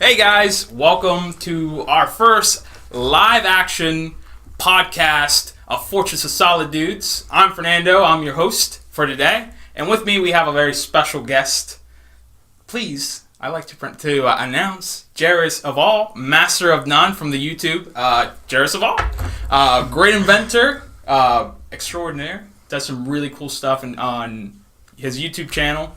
Hey guys, welcome to our first live action podcast of Fortress of Solid Dudes. I'm Fernando, I'm your host for today, and with me we have a very special guest. Please, I'd like to announce Jairus Of All, Master of None from the YouTube. Jairus Of All, great inventor, extraordinaire, does some really cool stuff on his YouTube channel.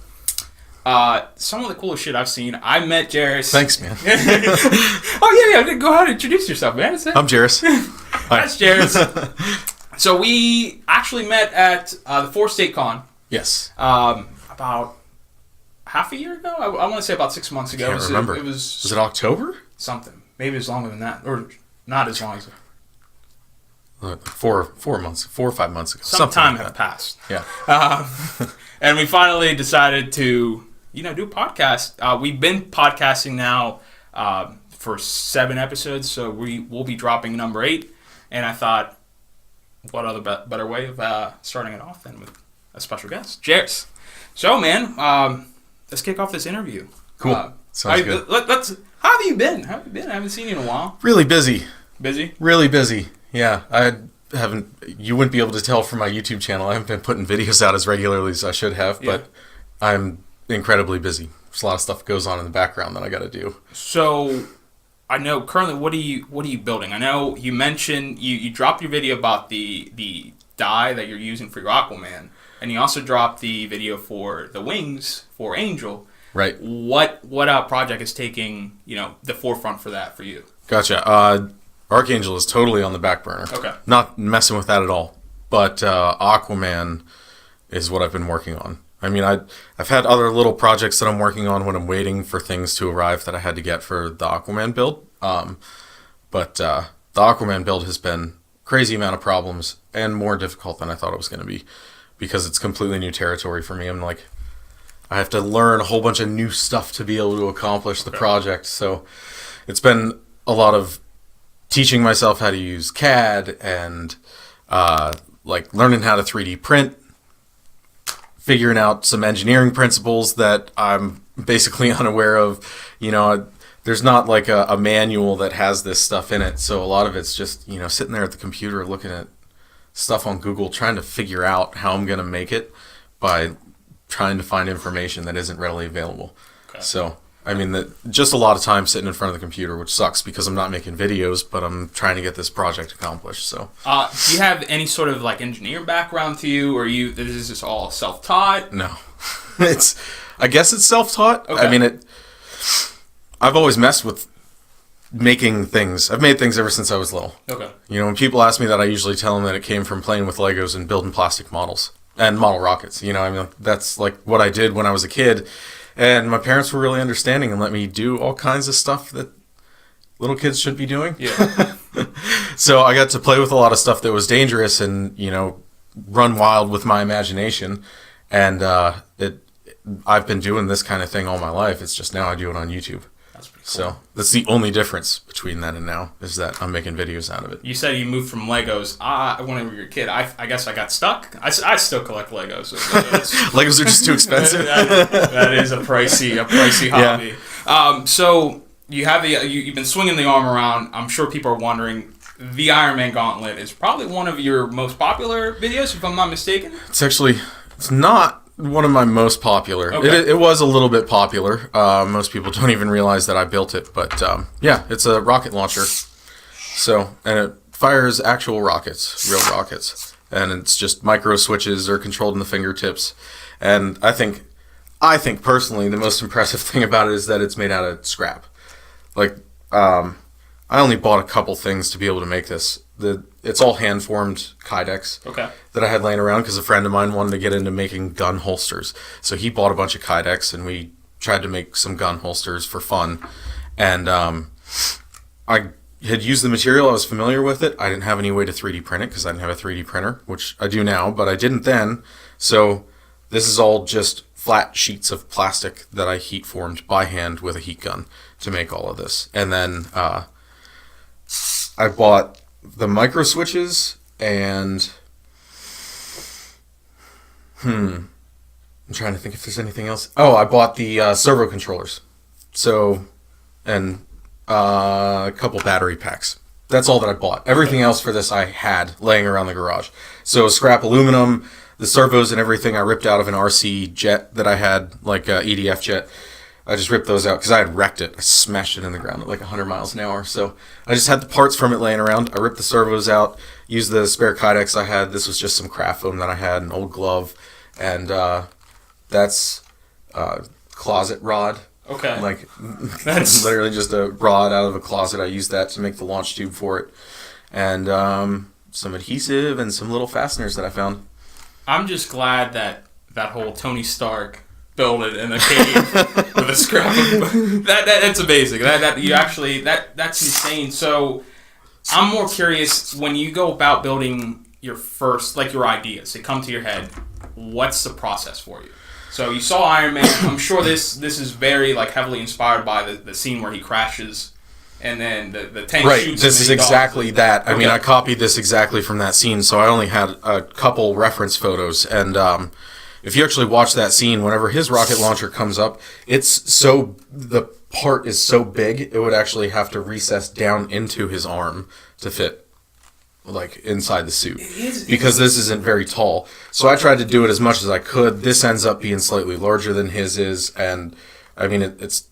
Some of the coolest shit I've seen. I met Jairus. Thanks, man. Oh, yeah. Go ahead and introduce yourself, man. I'm Jairus. That's Jairus. So we actually met at the FoS State Con. Yes. About half a year ago? I want to say about 6 months ago. I can't remember. Was it October? Something. Maybe it was longer than that. Or not as long as... 4 months. 4 or 5 months ago. Some time like had passed. Yeah. And we finally decided to... do a podcast. We've been podcasting now for 7 episodes, so we will be dropping number 8. And I thought, what other better way of starting it off than with a special guest? Jairus. So, man, let's kick off this interview. Cool. Sounds good. How have you been? I haven't seen you in a while. Really busy. Busy? Really busy. Yeah. You wouldn't be able to tell from my YouTube channel. I haven't been putting videos out as regularly as I should have, but I'm incredibly busy. There's a lot of stuff that goes on in the background that I got to do. So, I know currently, what are you building? I know you mentioned you dropped your video about the dye that you're using for your Aquaman, and you also dropped the video for the wings for Angel. Right. What project is taking the forefront for that for you? Gotcha. Archangel is totally on the back burner. Okay. Not messing with that at all. But Aquaman is what I've been working on. I mean, I've had other little projects that I'm working on when I'm waiting for things to arrive that I had to get for the Aquaman build. But the Aquaman build has been crazy amount of problems and more difficult than I thought it was going to be because it's completely new territory for me. I have to learn a whole bunch of new stuff to be able to accomplish the project. So it's been a lot of teaching myself how to use CAD and learning how to 3D print, figuring out some engineering principles that I'm basically unaware of. There's not like a manual that has this stuff in it. So a lot of it's just, sitting there at the computer looking at stuff on Google, trying to figure out how I'm going to make it by trying to find information that isn't readily available. Okay. So, just a lot of time sitting in front of the computer, which sucks because I'm not making videos, but I'm trying to get this project accomplished. So, do you have any sort of engineering background to you, or is this all self-taught? No, I guess it's self-taught. Okay. I've always messed with making things. I've made things ever since I was little. Okay. When people ask me that, I usually tell them that it came from playing with Legos and building plastic models and model rockets. That's what I did when I was a kid. And my parents were really understanding and let me do all kinds of stuff that little kids should be doing. Yeah. So I got to play with a lot of stuff that was dangerous and, run wild with my imagination. And I've been doing this kind of thing all my life. It's just now I do it on YouTube. That's pretty cool. So that's the only difference between then and now is that I'm making videos out of it. You said you moved from Legos. When you were a kid, I guess I got stuck. I still collect Legos. Legos are just too expensive. that is a pricey hobby. Yeah. So you have you've been swinging the arm around. I'm sure people are wondering. The Man Gauntlet is probably one of your most popular videos, if I'm not mistaken. It's not one of my most popular. Okay. It was a little bit popular. Most people don't even realize that I built it, but it's a rocket launcher. So, and it fires actual rockets, real rockets, and it's just micro switches are controlled in the fingertips. And I think personally the most impressive thing about it is that it's made out of scrap. I only bought a couple things to be able to make this. It's all hand-formed kydex that I had laying around because a friend of mine wanted to get into making gun holsters. So he bought a bunch of kydex, and we tried to make some gun holsters for fun. And I had used the material. I was familiar with it. I didn't have any way to 3D print it because I didn't have a 3D printer, which I do now, but I didn't then. So this is all just flat sheets of plastic that I heat-formed by hand with a heat gun to make all of this. And then I bought the micro switches and I'm trying to think if there's anything else. Oh, I bought the servo controllers. So and a couple battery packs. That's all that I bought. Everything else for this I had laying around the garage. So scrap aluminum, the servos and everything I ripped out of an RC jet that I had, like a EDF jet. I just ripped those out because I had wrecked it. I smashed it in the ground at like 100 miles an hour. So I just had the parts from it laying around. I ripped the servos out, used the spare Kydex I had. This was just some craft foam that I had, an old glove. And that's closet rod. Okay. Like, that's literally just a rod out of a closet. I used that to make the launch tube for it. And some adhesive and some little fasteners that I found. I'm just glad that whole Tony Stark built it in a cave with a scrap of... That's amazing. That's insane. So I'm more curious, when you go about building your first, like your ideas, they come to your head, what's the process for you? So you saw Iron Man. I'm sure this is very like heavily inspired by the scene where he crashes and then the tank right. shoots. This is exactly that. I mean, I Okay. copied this exactly from that scene, so I only had a couple reference photos. And if you actually watch that scene, whenever his rocket launcher comes up, the part is so big, it would actually have to recess down into his arm to fit, like, inside the suit. Because this isn't very tall. So I tried to do it as much as I could. This ends up being slightly larger than his is, and I mean, it's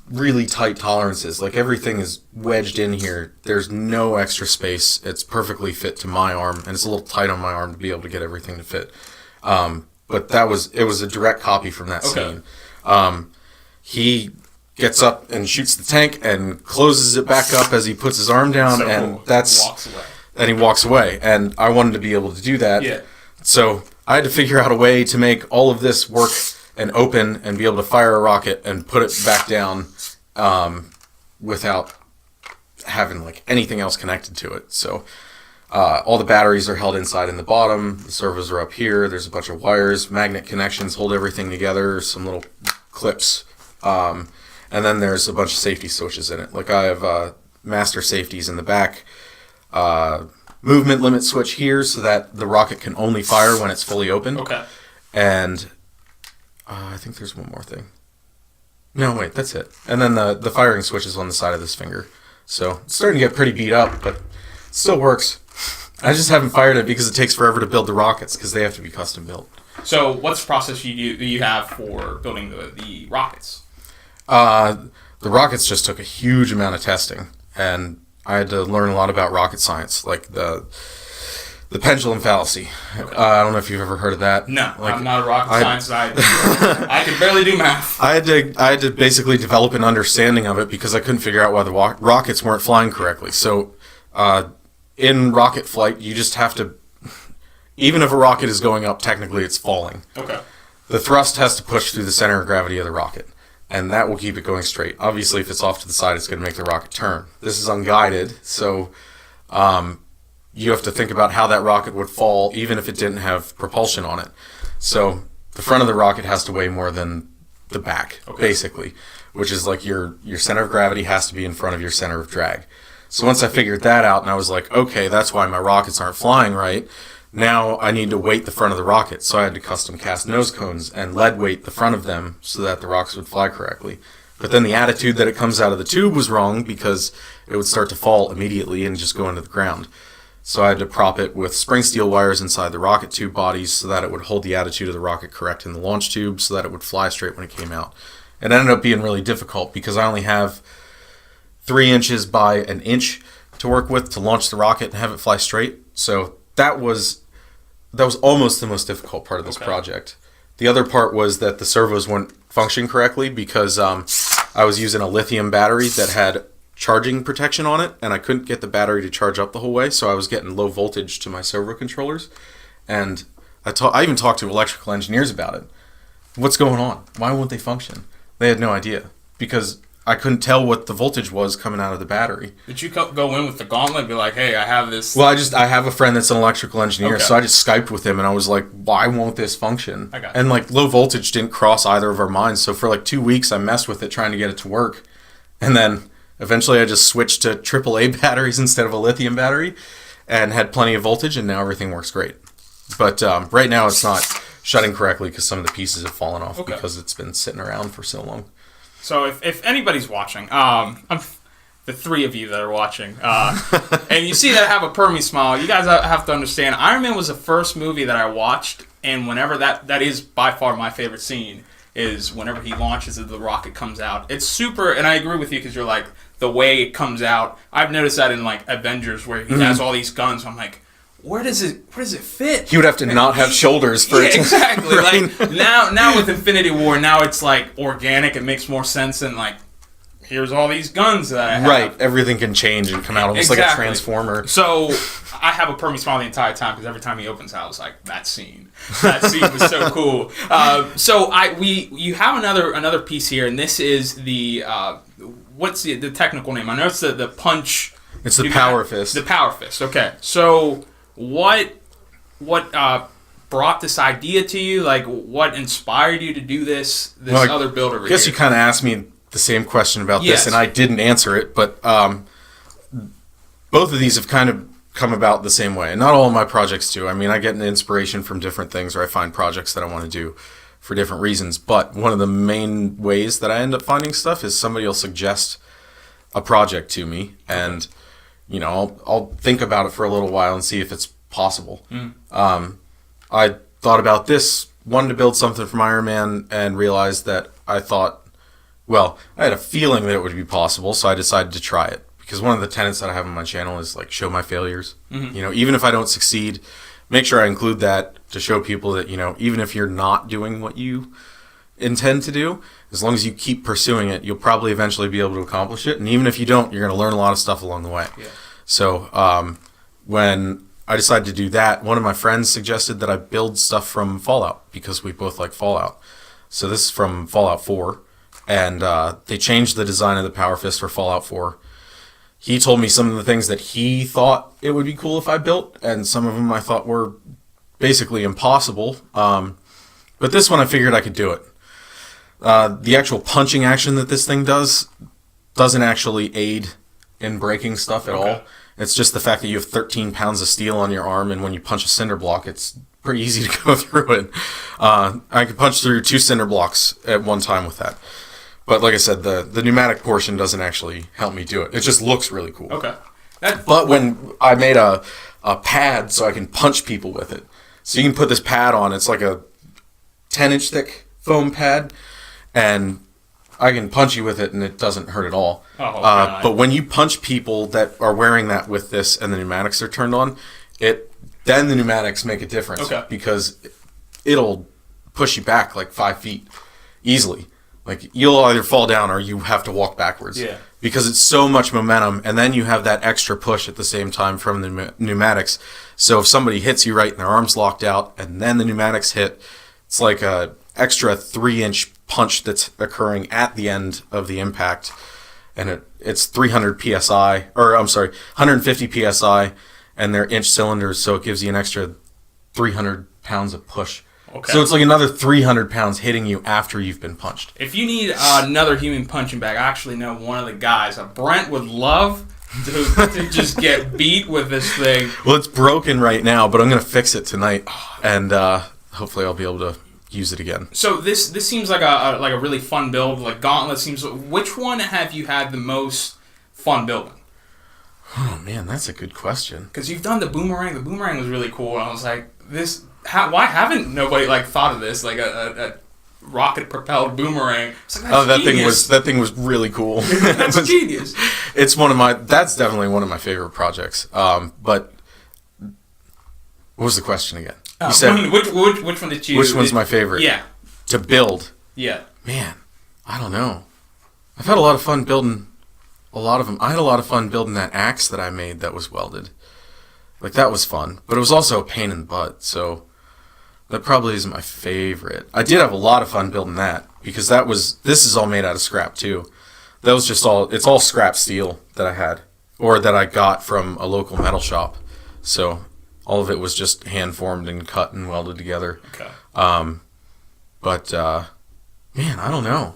really tight tolerances. Like, everything is wedged in here. There's no extra space. It's perfectly fit to my arm, and it's a little tight on my arm to be able to get everything to fit. But it was a direct copy from that scene. He gets up and shoots the tank and closes it back up as he puts his arm down, and he walks away. And I wanted to be able to do that. Yeah. So I had to figure out a way to make all of this work and open and be able to fire a rocket and put it back down without having like anything else connected to it. So all the batteries are held inside in the bottom. The servos are up here. There's a bunch of wires, magnet connections hold everything together, some little clips. And then there's a bunch of safety switches in it. Like, I have master safeties in the back, movement limit switch here so that the rocket can only fire when it's fully open. Okay. And I think there's one more thing. No, wait, that's it. And then the firing switch is on the side of this finger. So it's starting to get pretty beat up, but it still works. I just haven't fired it because it takes forever to build the rockets because they have to be custom built. So what's the process you have for building the rockets? The rockets just took a huge amount of testing, and I had to learn a lot about rocket science, like the pendulum fallacy. Okay. I don't know if you've ever heard of that. No, like, I'm not a rocket science guy. I can barely do math. I had to basically develop an understanding of it because I couldn't figure out why the rockets weren't flying correctly. So in rocket flight, you just have to, even if a rocket is going up, technically it's falling. Okay. The thrust has to push through the center of gravity of the rocket, and that will keep it going straight. Obviously, if it's off to the side, it's going to make the rocket turn. This is unguided, so you have to think about how that rocket would fall, even if it didn't have propulsion on it. So the front of the rocket has to weigh more than the back, basically, which is like your center of gravity has to be in front of your center of drag. So once I figured that out, and I was like, okay, that's why my rockets aren't flying right. Now I need to weight the front of the rocket, so I had to custom cast nose cones and lead weight the front of them so that the rockets would fly correctly. But then the attitude that it comes out of the tube was wrong because it would start to fall immediately and just go into the ground. So I had to prop it with spring steel wires inside the rocket tube bodies so that it would hold the attitude of the rocket correct in the launch tube so that it would fly straight when it came out. It ended up being really difficult because I only have 3 inches by an inch to work with to launch the rocket and have it fly straight. So that was almost the most difficult part of this project. The other part was that the servos weren't functioning correctly because I was using a lithium battery that had charging protection on it, and I couldn't get the battery to charge up the whole way, so I was getting low voltage to my servo controllers. And I even talked to electrical engineers about it. What's going on? Why won't they function? They had no idea because I couldn't tell what the voltage was coming out of the battery. Did you go in with the gauntlet and be like, hey, I have this? Well, I have a friend that's an electrical engineer, so I just Skyped with him, and I was like, why won't this function? I got you. And like low voltage didn't cross either of our minds, so for like 2 weeks I messed with it trying to get it to work. And then eventually I just switched to AAA batteries instead of a lithium battery and had plenty of voltage, and now everything works great. But right now it's not shutting correctly because some of the pieces have fallen off because it's been sitting around for so long. So if anybody's watching, the three of you that are watching, and you see that I have a permy smile, you guys have to understand, Iron Man was the first movie that I watched, and whenever that is by far my favorite scene, is whenever he launches and the rocket comes out. It's super, and I agree with you because you're like, the way it comes out, I've noticed that in like Avengers where he has all these guns, I'm like, where does it fit? He would have to not have shoulders for it to... exactly. Right? Like now with Infinity War, now it's like organic. It makes more sense than like, here's all these guns that I have. Right. Everything can change and come out almost like a transformer. So I have a permy smile the entire time because every time he opens out, I was like, that scene was so cool. So you have another piece here, and this is the what's the technical name? I know it's the punch. It's the power fist. The power fist. Okay. So what brought this idea to you? Like, what inspired you to do this other build over here? I guess you kind of asked me the same question about this, and I didn't answer it, but both of these have kind of come about the same way. And not all of my projects do. I mean, I get an inspiration from different things, or I find projects that I want to do for different reasons. But one of the main ways that I end up finding stuff is somebody will suggest a project to me, and you know, I'll think about it for a little while and see if it's possible. I thought about this, wanted to build something from Iron Man, and realized that I had a feeling that it would be possible, so I decided to try it. Because one of the tenets that I have on my channel is like, show my failures. You know, even if I don't succeed, make sure I include that to show people that, you know, even if you're not doing what you intend to do, as long as you keep pursuing it, you'll probably eventually be able to accomplish it. And even if you don't, you're going to learn a lot of stuff along the way. Yeah. So when I decided to do that, one of my friends suggested that I build stuff from Fallout, because we both like Fallout. So this is from Fallout 4, and they changed the design of the Power Fist for Fallout 4. He told me some of the things that he thought it would be cool if I built, and some of them I thought were basically impossible. But this one I figured I could do it. The actual punching action that this thing doesn't actually aid in breaking stuff at all. It's just the fact that you have 13 pounds of steel on your arm, and when you punch a cinder block, it's pretty easy to go through it. I could punch through 2 cinder blocks at one time with that. But like I said, the pneumatic portion doesn't actually help me do it. It just looks really cool. Okay. But when I made a pad so I can punch people with it. So you can put this pad on. It's like a 10-inch thick foam pad, and I can punch you with it, and it doesn't hurt at all. But when you punch people that are wearing that with this and the pneumatics are turned on, then the pneumatics make a difference. Because it'll push you back like 5 feet easily. Like, you'll either fall down or you have to walk backwards. Yeah. Because it's so much momentum, and then you have that extra push at the same time from the pneumatics. So if somebody hits you right and their arm's locked out, and then the pneumatics hit, it's like a extra 3-inch punch that's occurring at the end of the impact. And it's 150 PSI, and they're inch cylinders, so it gives you an extra 300 pounds of push. Okay. So it's like another 300 pounds hitting you after you've been punched. If you need another human punching bag, I actually know one of the guys. Brent would love to just get beat with this thing. Well, it's broken right now, but I'm going to fix it tonight, and hopefully I'll be able to use it again. So this seems like a really fun build. Like Gauntlet seems. Which one have you had the most fun building? Oh man, that's a good question. Because you've done the Boomerang. The Boomerang was really cool. And I was like, why haven't nobody thought of this? Like a rocket propelled Boomerang. Like, that thing was really cool. That's genius. It's that's definitely one of my favorite projects. But what was the question again? You said which one did you? Which one's my favorite? Yeah. To build. Yeah. Man, I don't know. I've had a lot of fun building a lot of them. I had a lot of fun building that axe that I made that was welded. Like, that was fun, but it was also a pain in the butt. So that probably isn't my favorite. I did have a lot of fun building that, because this is all made out of scrap too. That was just it's all scrap steel that I had, or that I got from a local metal shop. So all of it was just hand formed and cut and welded together. Okay. But man, I don't know.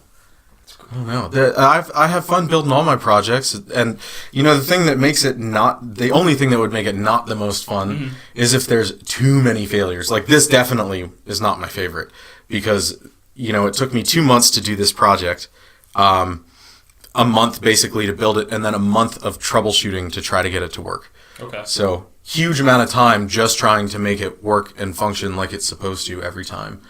I have fun building all my projects, and the thing that makes it the only thing that would make it not the most fun is if there's too many failures. Like, this definitely is not my favorite, because it took me 2 months to do this project. a month basically to build it, and then a month of troubleshooting to try to get it to work. Okay. So huge amount of time just trying to make it work and function like it's supposed to every time.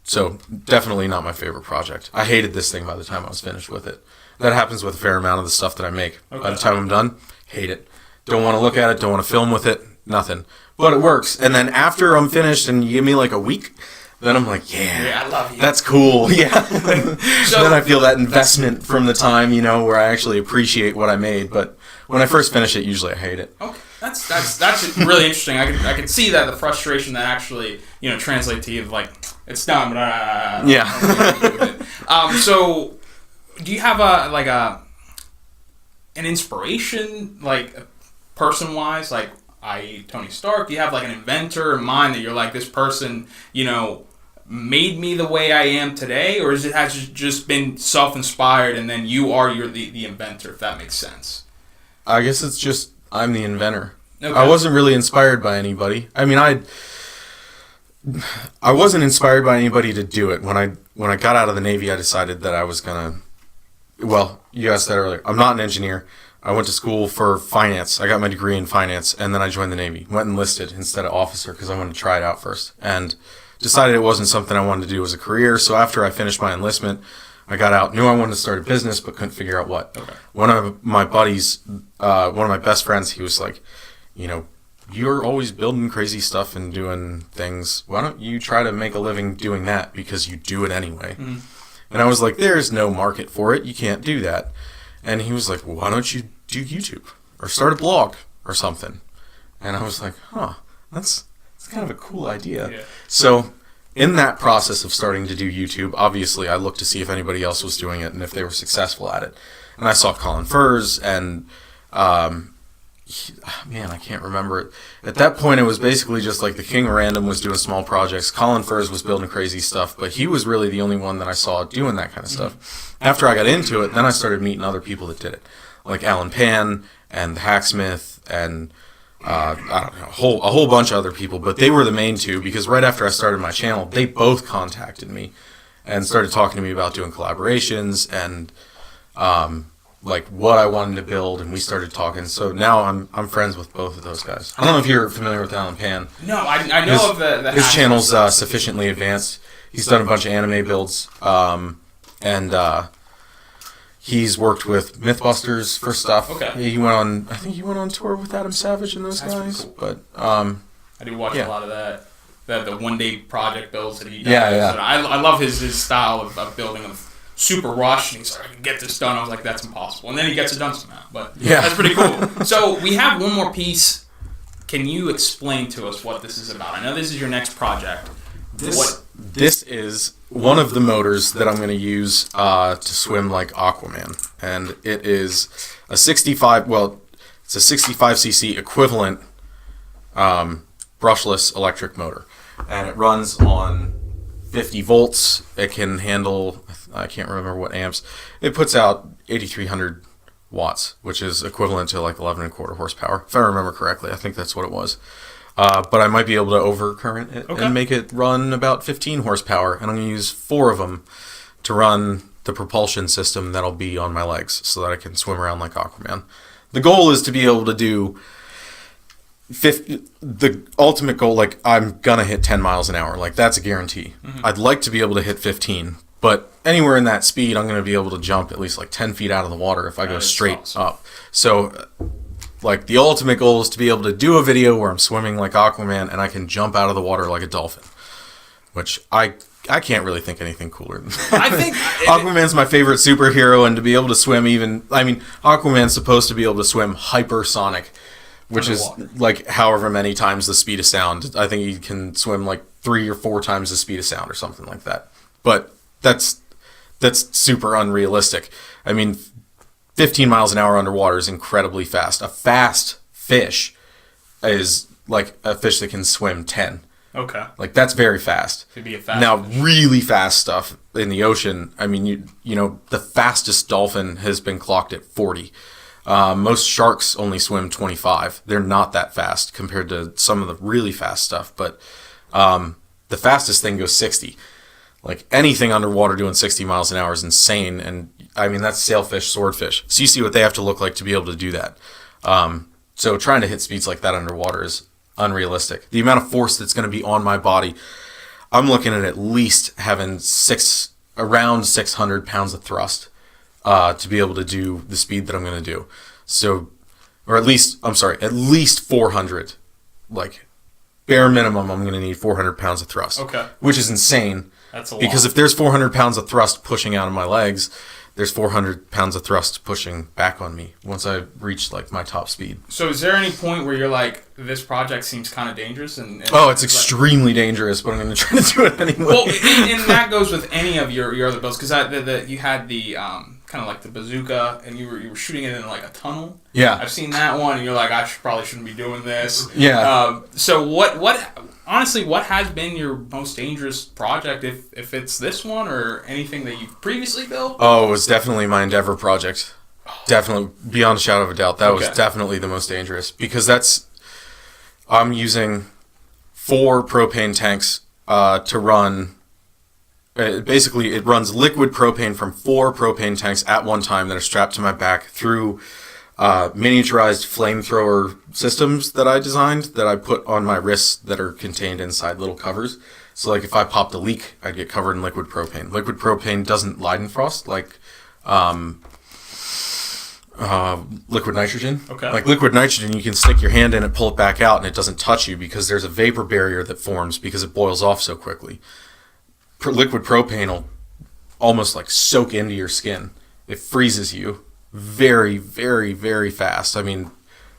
So definitely not my favorite project. I hated this thing by the time I was finished with it. That happens with a fair amount of the stuff that I make. Okay. By the time I'm done, hate it. Don't want to look at it, don't want to film with it, nothing. But it works. And then after I'm finished and you give me like a week, then I'm like, Yeah, I love you. that's cool. Yeah. So- then I feel that investment from the time, where I actually appreciate what I made. But when I first finish it, usually I hate it. Okay, that's really interesting. I can see that the frustration that actually translate to you like it's done. Yeah. So, do you have an inspiration person wise i.e. Tony Stark? Do you have an inventor in mind that you're like, this person made me the way I am today, or has it just been self-inspired and then you're the inventor, if that makes sense? I guess it's just I'm the inventor. Okay. I wasn't really inspired by anybody. I mean, I wasn't inspired by anybody to do it. When I got out of the Navy, I decided that I was gonna. Well, you asked that earlier. I'm not an engineer. I went to school for finance. I got my degree in finance, and then I joined the Navy. Went enlisted instead of officer because I wanted to try it out first, and decided it wasn't something I wanted to do as a career. So after I finished my enlistment, I got out, knew I wanted to start a business, but couldn't figure out what. Okay. One of my buddies, one of my best friends, he was like, you're always building crazy stuff and doing things. Why don't you try to make a living doing that, because you do it anyway? Mm-hmm. And I was like, there's no market for it. You can't do that. And he was like, well, why don't you do YouTube or start a blog or something? And I was like, that's kind of a cool idea. Yeah. So in that process of starting to do YouTube, obviously I looked to see if anybody else was doing it and if they were successful at it. And I saw Colin Furze and, I can't remember it. At that point, it was basically just like the King of Random was doing small projects. Colin Furze was building crazy stuff, but he was really the only one that I saw doing that kind of stuff. After I got into it, then I started meeting other people that did it, like Alan Pan and the Hacksmith and I don't know, a whole bunch of other people, but they were the main two because right after I started my channel, they both contacted me and started talking to me about doing collaborations and what I wanted to build, and we started talking. So now I'm friends with both of those guys. I don't know if you're familiar with Alan Pan. No, I know of the his channel's sufficiently advanced. He's done a bunch of anime builds, and he's worked with Mythbusters for stuff. Okay. I think he went on tour with Adam Savage and those guys. Cool. But I do watch a lot of that. The one-day project builds that he does. Yeah. And I love his style of building them. Super rushed, and he's like, I can get this done. I was like, that's impossible. And then he gets it done somehow. But that's pretty cool. So we have one more piece. Can you explain to us what this is about? I know this is your next project. This is one of the motors that I'm going to use to swim like Aquaman. And it is a 65cc equivalent brushless electric motor. And it runs on 50 volts. It can handle, I can't remember what amps. It puts out 8,300 watts, which is equivalent to like 11 and a quarter horsepower, if I remember correctly. I think that's what it was. But I might be able to overcurrent it and make it run about 15 horsepower. And I'm going to use 4 of them to run the propulsion system that'll be on my legs so that I can swim around like Aquaman. The goal is to be able to do the ultimate goal, I'm gonna hit 10 miles an hour, that's a guarantee. Mm-hmm. I'd like to be able to hit 15, but anywhere in that speed I'm gonna be able to jump at least 10 feet out of the water if I go straight up. So the ultimate goal is to be able to do a video where I'm swimming like Aquaman and I can jump out of the water like a dolphin, which I can't really think anything cooler than that. I think Aquaman's my favorite superhero, and to be able to swim Aquaman's supposed to be able to swim hypersonic, which is however many times the speed of sound. I think he can swim 3 or 4 times the speed of sound or something like that. But that's super unrealistic. 15 miles an hour underwater is incredibly fast. A fast fish is a fish that can swim 10. Okay. That's very fast. Could be a fast now, fish. Really fast stuff in the ocean. The fastest dolphin has been clocked at 40. Most sharks only swim 25. They're not that fast compared to some of the really fast stuff, but the fastest thing goes 60. Like anything underwater doing 60 miles an hour is insane. And I mean, that's sailfish, swordfish. So you see what they have to look like to be able to do that. So trying to hit speeds like that underwater is unrealistic. The amount of force that's going to be on my body, I'm looking at least having around 600 pounds of thrust to be able to do the speed that I'm going to do. So, or at least 400. Like, bare minimum, I'm going to need 400 pounds of thrust. Okay. Which is insane. That's a lot. Because if there's 400 pounds of thrust pushing out of my legs, there's 400 pounds of thrust pushing back on me once I reach like my top speed. So is there any point where you're like, this project seems kind of dangerous? And it's extremely dangerous, but I'm going to try to do it anyway. Well, and that goes with any of your other builds, because you had the kind of like the bazooka, and you were shooting it in like a tunnel. Yeah, I've seen that one, and you're like, probably shouldn't be doing this. Yeah. So what honestly, what has been your most dangerous project, if it's this one or anything that you've previously built? Oh, it was definitely my Endeavor project. Definitely, beyond a shadow of a doubt, that was definitely the most dangerous, because I'm using 4 propane tanks to run. Basically, it runs liquid propane from 4 propane tanks at one time that are strapped to my back through miniaturized flamethrower systems that I designed that I put on my wrists that are contained inside little covers. So, like, if I popped a leak, I'd get covered in liquid propane. Liquid propane doesn't Leidenfrost like liquid nitrogen. Okay. Like liquid nitrogen, you can stick your hand in it, pull it back out, and it doesn't touch you because there's a vapor barrier that forms because it boils off so quickly. Liquid propane will almost like soak into your skin. It freezes you very, very, very fast. I mean,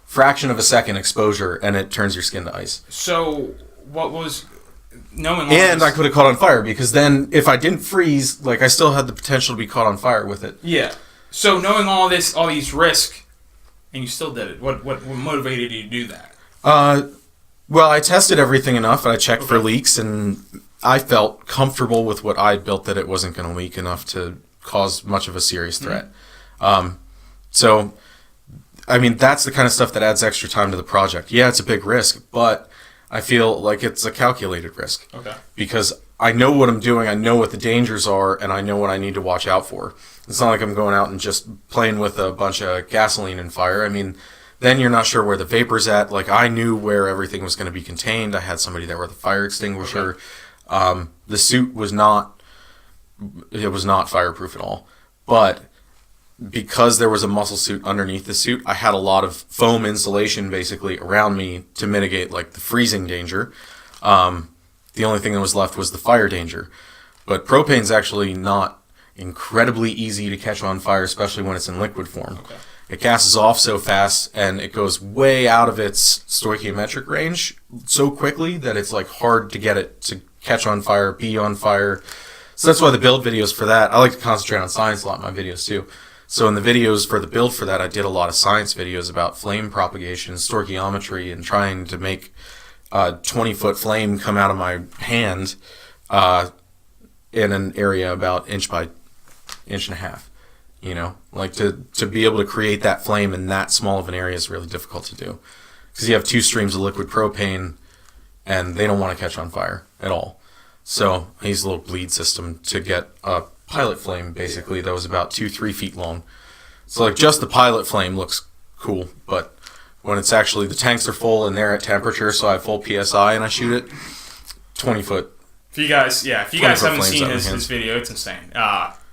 fraction of a second exposure, and it turns your skin to ice. So, what was knowing? And I could have caught on fire, because then if I didn't freeze, like, I still had the potential to be caught on fire with it. Yeah. So knowing all these risks, and you still did it. What motivated you to do that? Well, I tested everything enough, and I checked for leaks, and I felt comfortable with what I built that it wasn't going to leak enough to cause much of a serious threat. So, I mean, that's the kind of stuff that adds extra time to the project. Yeah, it's a big risk, but I feel like it's a calculated risk. Okay. Because I know what I'm doing, I know what the dangers are, and I know what I need to watch out for. It's not like I'm going out and just playing with a bunch of gasoline and fire. I mean, then you're not sure where the vapor's at. Like, I knew where everything was going to be contained. I had somebody there with a fire extinguisher. Okay. The suit was not fireproof at all. But because there was a muscle suit underneath the suit, I had a lot of foam insulation basically around me to mitigate like the freezing danger. The only thing that was left was the fire danger. But propane's actually not incredibly easy to catch on fire, especially when it's in liquid form. Okay. It gases off so fast, and it goes way out of its stoichiometric range so quickly that it's like hard to get it to catch on fire, be on fire. So that's why the build videos for that, I like to concentrate on science a lot in my videos too. So in the videos for the build for that, I did a lot of science videos about flame propagation, stoichiometry, and trying to make a 20-foot flame come out of my hand in an area about inch by inch and a half. You know, like to be able to create that flame in that small of an area is really difficult to do, because you have 2 streams of liquid propane and they don't want to catch on fire at all. So I used a little bleed system to get a pilot flame basically that was about 2-3 feet long. So like just the pilot flame looks cool, but when it's actually the tanks are full and they're at temperature, so I have full PSI and I shoot it, 20 foot. If you guys haven't seen his video, it's insane.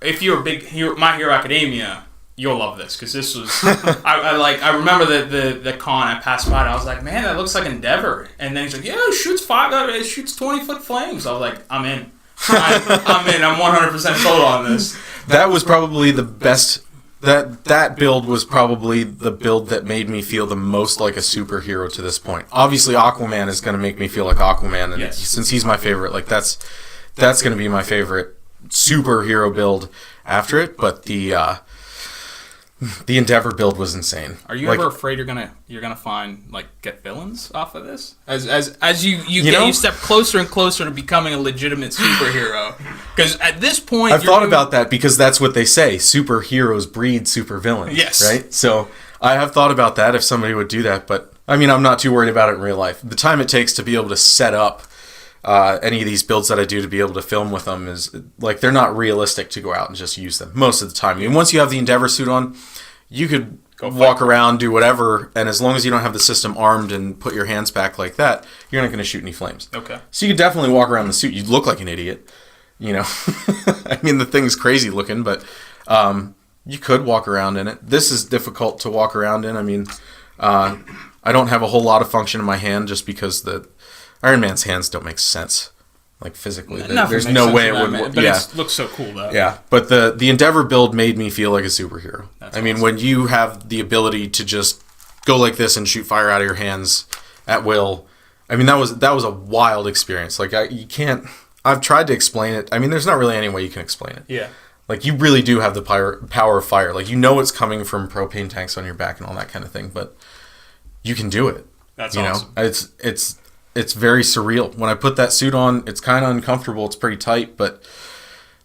If you're a big My Hero Academia, you'll love this, because this was I remember the con I passed by and I was like, man, that looks like Endeavor. And then he's like, yeah, it shoots 20-foot flames. I was like, I'm in. I'm in. I'm 100% sold on this. That was probably the best. That build was probably the build that made me feel the most like a superhero to this point. Obviously, Aquaman is going to make me feel like Aquaman, and yes, since he's my favorite, like that's going to be my favorite superhero build after it. But the Endeavor build was insane. Are you ever afraid you're gonna find get villains off of this? As you step closer and closer to becoming a legitimate superhero? Because at this point, I've thought about that, because that's what they say: superheroes breed supervillains. Yes. Right. So I have thought about that if somebody would do that, but I mean, I'm not too worried about it in real life. The time it takes to be able to set up any of these builds that I do to be able to film with them is like they're not realistic to go out and just use them most of the time. I mean, once you have the Endeavor suit on, you could walk around, do whatever, and as long as you don't have the system armed and put your hands back like that, you're not going to shoot any flames. Okay. So you could definitely walk around the suit. You'd look like an idiot, you know. I mean, the thing's crazy looking, but you could walk around in it. This is difficult to walk around in. I mean, I don't have a whole lot of function in my hand just because the Iron Man's hands don't make sense, like physically. There's no way it would work. But it looks so cool, though. Yeah, but the Endeavor build made me feel like a superhero. I mean, when you have the ability to just go like this and shoot fire out of your hands at will, I mean, that was a wild experience. Like, you can't... I've tried to explain it. I mean, there's not really any way you can explain it. Yeah. Like, you really do have the power of fire. Like, you know it's coming from propane tanks on your back and all that kind of thing, but you can do it. That's awesome. It's very surreal. When I put that suit on, it's kind of uncomfortable. It's pretty tight, but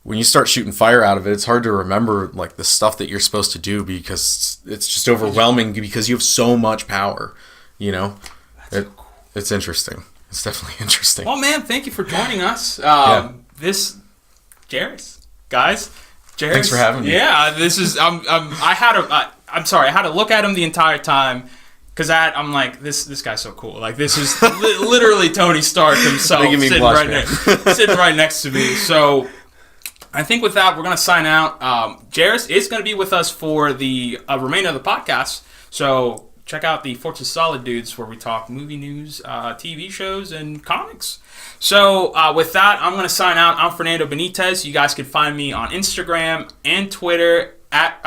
when you start shooting fire out of it, it's hard to remember like the stuff that you're supposed to do because it's just overwhelming because you have so much power, you know? That's so cool. It's interesting. It's definitely interesting. Well, man, thank you for joining us. This Jairus, guys. Jairus, thanks for having me. Yeah, this is I had to look at him the entire time. Because I'm like, this guy's so cool. Like, this is literally Tony Stark himself sitting right next to me. So, I think with that, we're going to sign out. Jairus is going to be with us for the remainder of the podcast. So, check out the Fortress Solid Dudes where we talk movie news, TV shows, and comics. So, with that, I'm going to sign out. I'm Fernando Benitez. You guys can find me on Instagram and Twitter at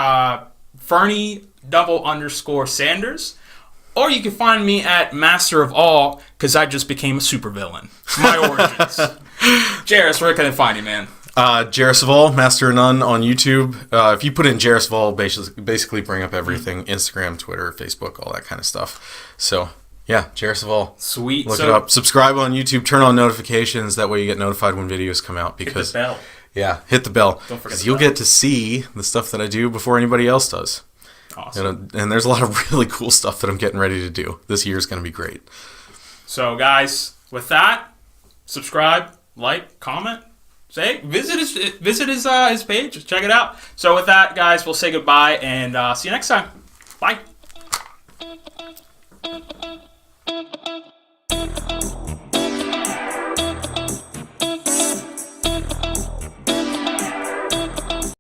Fernie_Sanders. Or you can find me at Master of All, because I just became a supervillain. My origins. Jairus, where can I find you, man? Jairus Of All, Master of None on YouTube. If you put in Jairus Of All, basically bring up everything. Instagram, Twitter, Facebook, all that kind of stuff. So, yeah, Jairus Of All. Sweet. Look it up. Subscribe on YouTube. Turn on notifications. That way you get notified when videos come out. Hit the bell. Yeah, hit the bell. Don't forget because you'll get to see the stuff that I do before anybody else does. Awesome. And there's a lot of really cool stuff that I'm getting ready to do. This year's going to be great. So, guys, with that, subscribe, like, comment, visit his page. Check it out. So, with that, guys, we'll say goodbye and see you next time. Bye.